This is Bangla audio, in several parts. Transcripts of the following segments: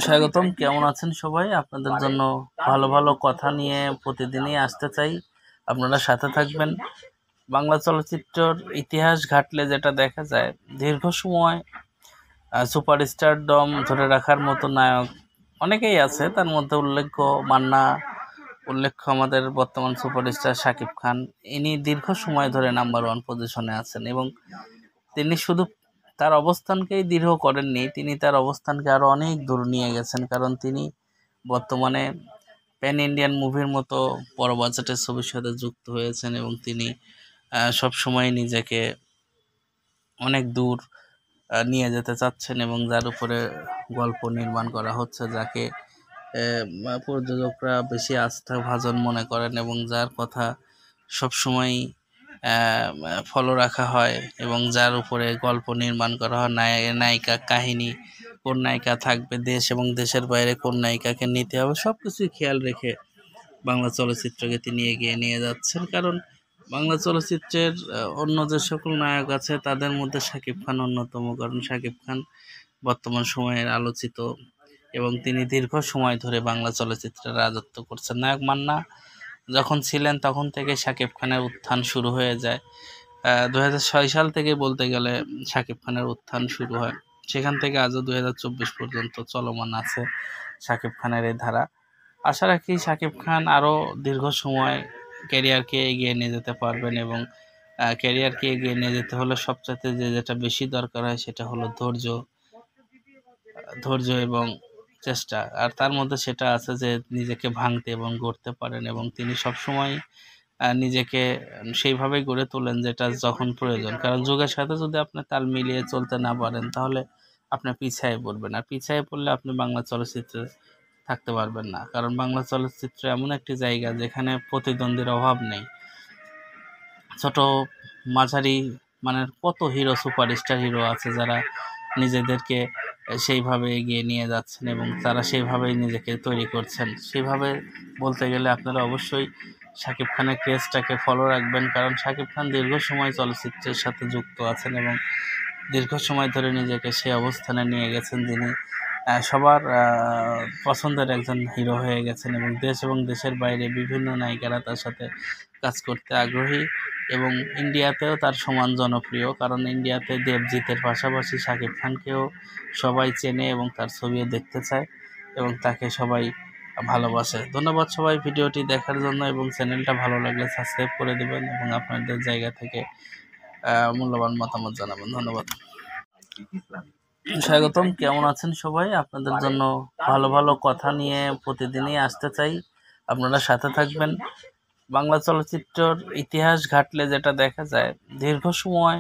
স্বাগতম। কেমন আছেন সবাই? আপনাদের জন্য ভালো ভালো কথা নিয়ে প্রতিদিনই আসতে চাই, আপনারা সাথে থাকবেন। বাংলা চলচ্চিত্রের ইতিহাস ঘাটলে যেটা দেখা যায়, দীর্ঘ সময় সুপারস্টার ডম ধরে রাখার মতো নায়ক অনেকেই আছে। তার মধ্যে উল্লেখ্য আমাদের বর্তমান সুপারস্টার শাকিব খান। ইনি দীর্ঘ সময় ধরে নাম্বার ওয়ান পজিশনে আছেন এবং তিনি শুধু তার অবস্থানকেই দৃঢ় করেননি, তিনি তার অবস্থানকে আরো অনেক দূর নিয়ে গেছেন। কারণ তিনি বর্তমানে প্যান ইন্ডিয়ান মুভির মতো বড় বাজেটের ছবির সাথে যুক্ত হয়েছেন এবং তিনি সবসময় নিজেকে অনেক দূর নিয়ে যেতে চাচ্ছেন এবং যার উপরে গল্প নির্মাণ করা হচ্ছে, যাকে প্রযোজকরা বেশি আস্থাভাজন মনে করেন এবং যার কথা সবসময় ফলো রাখা হয় এবং যার উপরে গল্প নির্মাণ করা হয়, নায়িকা কাহিনী, কোন নায়িকা থাকবে, দেশ এবং দেশের বাইরে কোন নায়িকাকে নিতে হবে, সব কিছুই খেয়াল রেখে বাংলা চলচ্চিত্রকে তিনি এগিয়ে নিয়ে যাচ্ছেন। কারণ বাংলা চলচ্চিত্রের অন্য যে সকল নায়ক আছে তাদের মধ্যে শাকিব খান অন্যতম। কারণ শাকিব খান বর্তমান সময়ের আলোচিত এবং তিনি দীর্ঘ সময় ধরে বাংলা চলচ্চিত্রের রাজত্ব করছেন। নায়ক মান্না যখন ছিলেন তখন থেকে শাকিব খানের উত্থান শুরু হয়ে যায়। 2006 সাল থেকে বলতে গেলে শাকিব খানের উত্থান শুরু হয়, সেখান থেকে আজও 2024 পর্যন্ত চলমান আছে শাকিব খানের এই ধারা। আশা রাখি শাকিব খান আরও দীর্ঘ সময় ক্যারিয়ারকে এগিয়ে নিয়ে যেতে পারবেন এবং ক্যারিয়ারকে এগিয়ে নিয়ে যেতে হলে সবচাইতে যেটা বেশি দরকার হয় সেটা হলো ধৈর্য এবং চেষ্টা। আর তার মধ্যে সেটা আছে যে নিজেকে ভাঙতে এবং গড়তে পারেন এবং তিনি সবসময় নিজেকে সেইভাবেই গড়ে তোলেন যেটা যখন প্রয়োজন। কারণ যুগের সাথে যদি আপনি তাল মিলিয়ে চলতে না পারেন তাহলে আপনি পিছিয়ে পড়বেন, আর পিছিয়ে পড়লে আপনি বাংলা চলচ্চিত্রে থাকতে পারবেন না। কারণ বাংলা চলচ্চিত্র এমন একটি জায়গা যেখানে প্রতিদ্বন্দ্বীর অভাব নেই। ছোট মাঝারি মানের কত সুপারস্টার হিরো আছে যারা নিজেদেরকে সেইভাবে এগিয়ে নিয়ে যাচ্ছেন এবং তারা সেইভাবেই নিজেকে তৈরি করছেন। সেইভাবে বলতে গেলে আপনারা অবশ্যই শাকিব খানের ক্রেজটাকে ফলো রাখবেন। কারণ শাকিব খান দীর্ঘ সময় চলচ্চিত্রের সাথে যুক্ত আছেন এবং দীর্ঘ সময় ধরে নিজেকে সেই অবস্থানে নিয়ে গেছেন যিনি সবার পছন্দের একজন হিরো হয়ে গেছেন এবং দেশ এবং দেশের বাইরে বিভিন্ন নায়িকারা তার সাথে কাজ করতে আগ্রহী এবং ইন্ডিয়াতেও তার সমান জনপ্রিয়। কারণ ইন্ডিয়াতে দেবজিতের পাশাপাশি শাকিব খানকেও সবাই চেনে এবং তার ছবিও দেখতে চায় এবং তাকে সবাই ভালোবাসে। ধন্যবাদ সবাই ভিডিওটি দেখার জন্য এবং চ্যানেলটা ভালো লাগলে সাবস্ক্রাইব করে দেবেন এবং আপনাদের জায়গা থেকে মূল্যবান মতামত জানাবেন। ধন্যবাদ। স্বাগতম। কেমন আছেন সবাই? আপনাদের জন্য ভালো ভালো কথা নিয়ে প্রতিদিনই আসতে চাই, আপনারা সাথে থাকবেন। বাংলা চলচ্চিত্রের ইতিহাস ঘাটলে যেটা দেখা যায়, দীর্ঘ সময়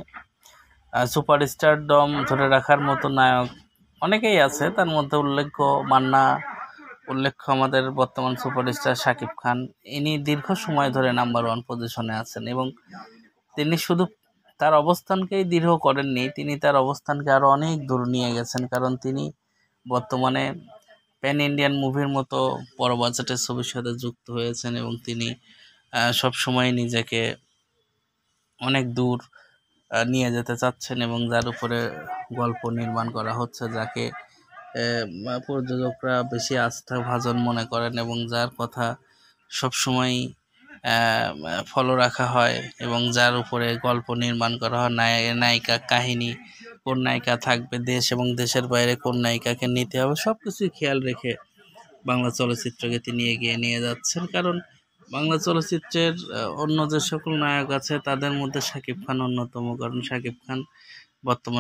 সুপারস্টার ডম ধরে রাখার মতো নায়ক অনেকেই আছে। তার মধ্যে উল্লেখ্য আমাদের বর্তমান সুপারস্টার শাকিব খান। ইনি দীর্ঘ সময় ধরে নাম্বার ওয়ান পজিশনে আছেন এবং তিনি শুধু তার অবস্থানকেই দৃঢ় করেননি, তিনি তার অবস্থানকে আরো অনেক দূর নিয়ে গেছেন। কারণ তিনি বর্তমানে প্যান ইন্ডিয়ান মুভির মতো বড় বাজেটের ছবির সাথে যুক্ত হয়েছেন এবং তিনি সবসময় নিজেকে অনেক দূর নিয়ে যেতে চাচ্ছেন এবং যার উপরে গল্প নির্মাণ করা হচ্ছে, যাকে প্রযোজকরা বেশি আস্থাভাজন মনে করেন এবং যার কথা সবসময় ফলো রাখা হয় এবং যার উপরে গল্প নির্মাণ করা হয়, নায়িকা কাহিনী, কোন নায়িকা থাকবে, দেশ এবং দেশের বাইরে কোন নায়িকাকে নিতে হবে, সব কিছুই খেয়াল রেখে বাংলা চলচ্চিত্রকে তিনি এগিয়ে নিয়ে যাচ্ছেন। কারণ বাংলা চলচ্চিত্রের অন্য যে সকল নায়ক আছে তাদের মধ্যে শাকিব খান অন্যতম। কারণ শাকিব খান বর্তমান